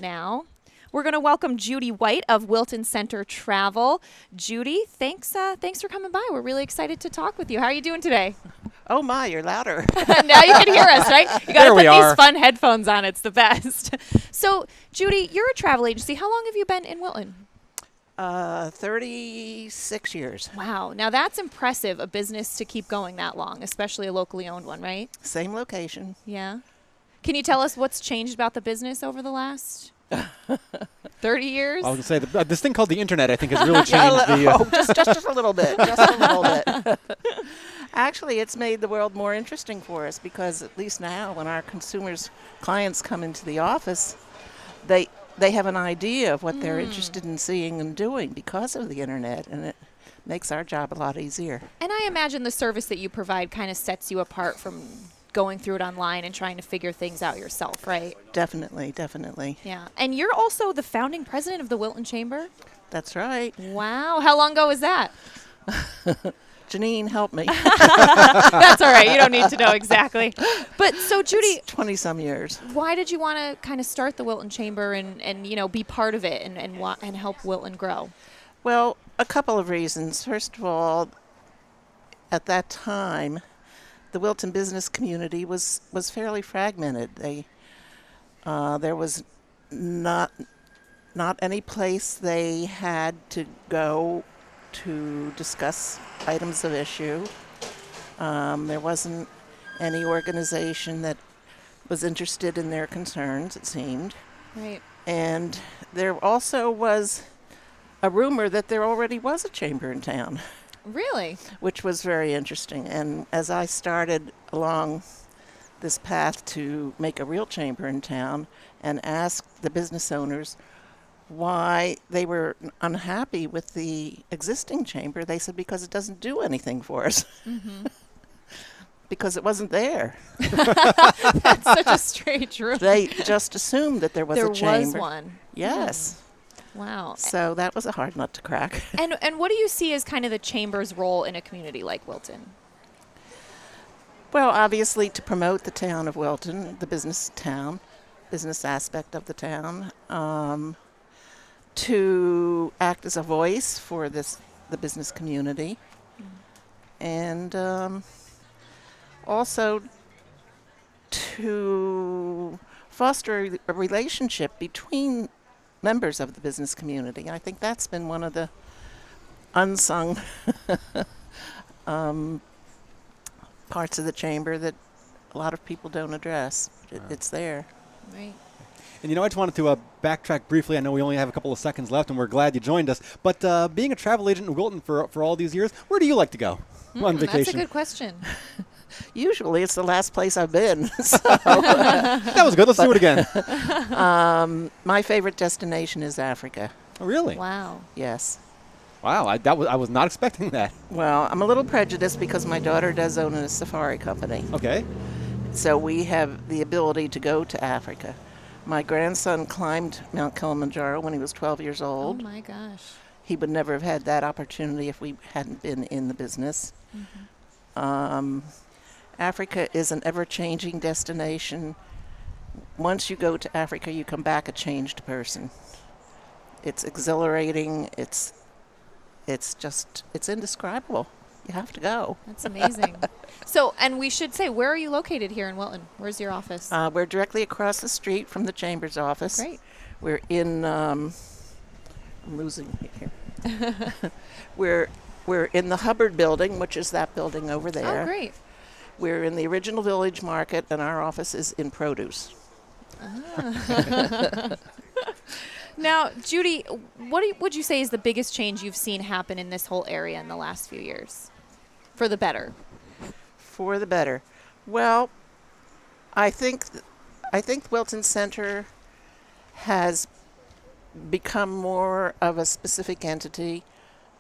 now. We're going to welcome Judy White of WiltonCenterTravel. Judy, thanks for coming by. We're really excited to talk with you. How are you doing today? Oh my, you're louder. Now you can hear us, right? You got to There put we are. these fun headphones on. It's the best. So, Judy, you're a travel agency. How long have you been in Wilton? 36 years. Wow. Now that's impressive, a business to keep going that long, especially a locally owned one, right? Same location. Yeah. Can you tell us what's changed about the business over the last 30 years? I was going to say, this thing called the internet, I think, has really changed the... Just a little bit. Just a little bit. Actually, it's made the world more interesting for us because at least now when our clients come into the office, they have an idea of what they're interested in seeing and doing because of the internet, and it makes our job a lot easier. And I imagine the service that you provide kind of sets you apart from going through it online and trying to figure things out yourself, right? Definitely, definitely. Yeah. And you're also the founding president of the Wilton Chamber? That's right. Wow. How long ago was that? Janine, help me. That's all right. You don't need to know exactly. But so, Judy, 20-some years. why did you want to kind of start the Wilton Chamber and you know, be part of it and help Wilton grow? Well, a couple of reasons. First of all, at that time, the Wilton business community was fairly fragmented. There was not any place they had to go to discuss items of issue. There wasn't any organization that was interested in their concerns, it seemed. Right. And there also was a rumor that there already was a chamber in town, Really? which was very interesting. And as I started along this path to make a real chamber in town and asked the business owners why they were unhappy with the existing chamber, they said because it doesn't do anything for us. Mm-hmm. Because it wasn't there. That's such a strange rumor. They just assumed that there was There a chamber. was one. Yes. Wow. So that was a hard nut to crack. And what do you see as kind of the chamber's role in a community like Wilton? Well, obviously to promote the town of Wilton, the business aspect of the town, to act as a voice for the business community, and also to foster a relationship between members of the business community. I think that's been one of the unsung parts of the chamber that a lot of people don't address. It's there. Right. And I just wanted to backtrack briefly. I know we only have a couple of seconds left, and we're glad you joined us. But being a travel agent in Wilton for all these years, where do you like to go on vacation? That's a good question. Usually it's the last place I've been. So. That was good. Let's do it again. My favorite destination is Africa. Oh, really? Wow. Yes. Wow. I was not expecting that. Well, I'm a little prejudiced because my daughter does own a safari company. Okay. So we have the ability to go to Africa. My grandson climbed Mount Kilimanjaro when he was 12 years old. Oh, my gosh. He would never have had that opportunity if we hadn't been in the business. Mm-hmm. Africa is an ever-changing destination. Once you go to Africa, you come back a changed person. It's exhilarating. It's indescribable. You have to go. That's amazing. So, and we should say, where are you located here in Wilton? Where's your office? We're directly across the street from the Chamber's office. Great. We're in, I'm losing it here. We're in the Hubbard building, which is that building over there. Oh, great. We're in the original Village Market, and our office is in produce. Now, Judy, what would you say is the biggest change you've seen happen in this whole area in the last few years? For the better. For the better. Well, I think Wilton Center has become more of a specific entity.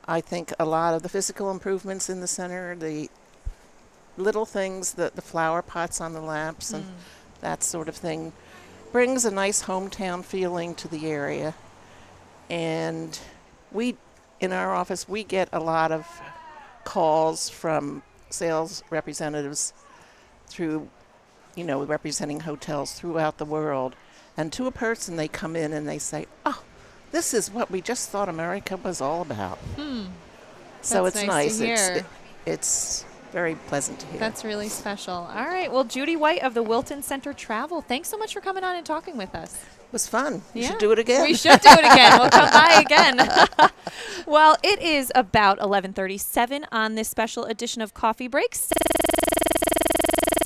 I think a lot of the physical improvements in the center, the little things, the flower pots on the lamps and that sort of thing, brings a nice hometown feeling to the area. And in our office, we get a lot of calls from sales representatives through, representing hotels throughout the world. And to a person, they come in and they say, "Oh, this is what we just thought America was all about." So That's it's nice to nice. hear. It's very pleasant to hear. That's really special. All right. Well, Judy White of the Wilton Center Travel, thanks so much for coming on and talking with us. It was fun. You Yeah. should do it again. We should do it again. We'll come by again. Well, it is about 11:37 on this special edition of Coffee Break.